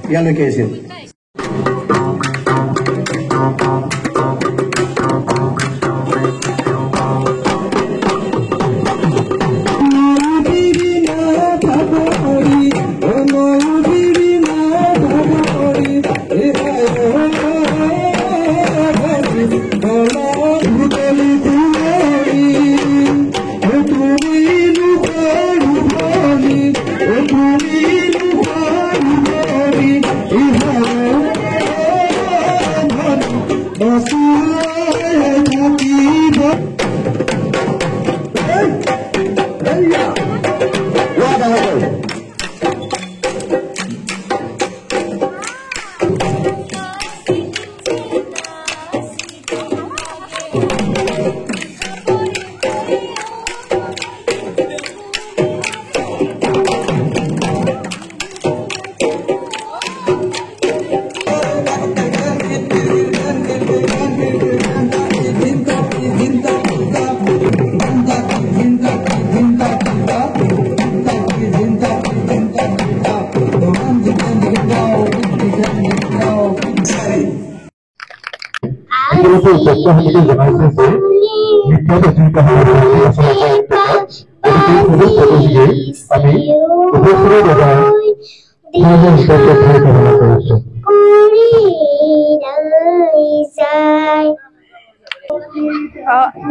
ইয়ালৈকে আছিল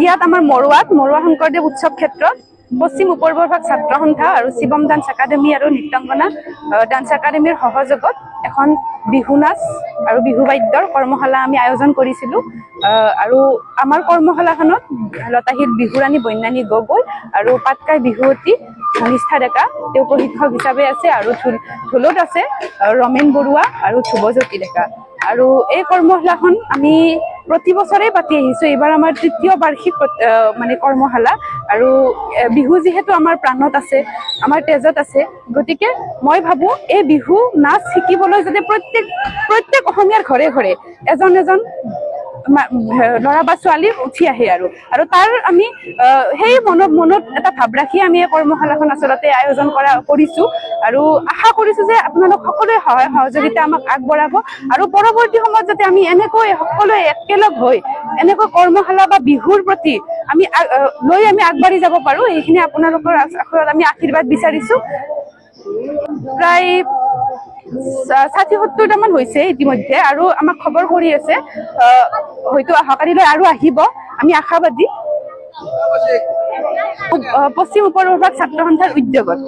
ইয়াত আমাৰ মৰুৱা শংকৰদেৱ উৎসৱ ক্ষেত্ৰত পশ্চিম উপ-বিভাগ ছাত্ৰ সন্থা আৰু শিৱম ডান্স একাডেমী আৰু নৃত্যাংগনা ডান্স একাডেমীৰ সহযোগত এখন বিহু নাচ আৰু বিহু বাদ্যৰ কৰ্মশালা আমি আয়োজন কৰিছিলোঁ আৰু আমাৰ কৰ্মশালাখনত লতাশিল বিহুৰাণী বন্যানী গগৈ আৰু পাটকাই বিহুৱতী ধনিষ্ঠা ডেকা তেওঁ প্ৰশিক্ষক হিচাপে আছে আৰু ঢোলত আছে ৰমেন বৰুৱা আৰু ধ্ৰুৱজ্যোতি ডেকা আৰু এই কৰ্মশালাখন আমি প্ৰতি বছৰে পাতি আহিছোঁ। এইবাৰ আমাৰ তৃতীয় বাৰ্ষিক মানে কৰ্মশালা আৰু বিহু যিহেতু আমাৰ প্ৰাণত আছে, আমাৰ তেজত আছে, গতিকে মই ভাবোঁ এই বিহু নাচ শিকিবলৈ যাতে প্ৰত্যেক অসমীয়াৰ ঘৰে ঘৰে এজন ল'ৰা বা ছোৱালী উঠি আহে আৰু তাৰ আমি সেই মনত এটা ভাৱ ৰাখি আমি এই কৰ্মশালাখন আচলতে আয়োজন কৰিছোঁ আৰু আশা কৰিছোঁ যে আপোনালোক সকলোৱে সহায় সহযোগিতা আমাক আগবঢ়াব আৰু পৰৱৰ্তী সময়ত যাতে আমি এনেকৈ সকলোৱে একেলগ হৈ এনেকৈ কৰ্মশালা বা বিহুৰ প্ৰতি আমি আগবাঢ়ি যাব পাৰোঁ, এইখিনি আপোনালোকৰ আখৰত আমি আশীৰ্বাদ বিচাৰিছোঁ। প্ৰায় ৬০-৭০টামান হৈছে ইতিমধ্যে আৰু আমাক খবৰ কৰি আছে, হয়তো অহাকালিলৈ আৰু আহিব, আমি আশাবাদী। পশ্চিম উপ-বিভাগ ছাত্ৰ সন্থাৰ উদ্যোগত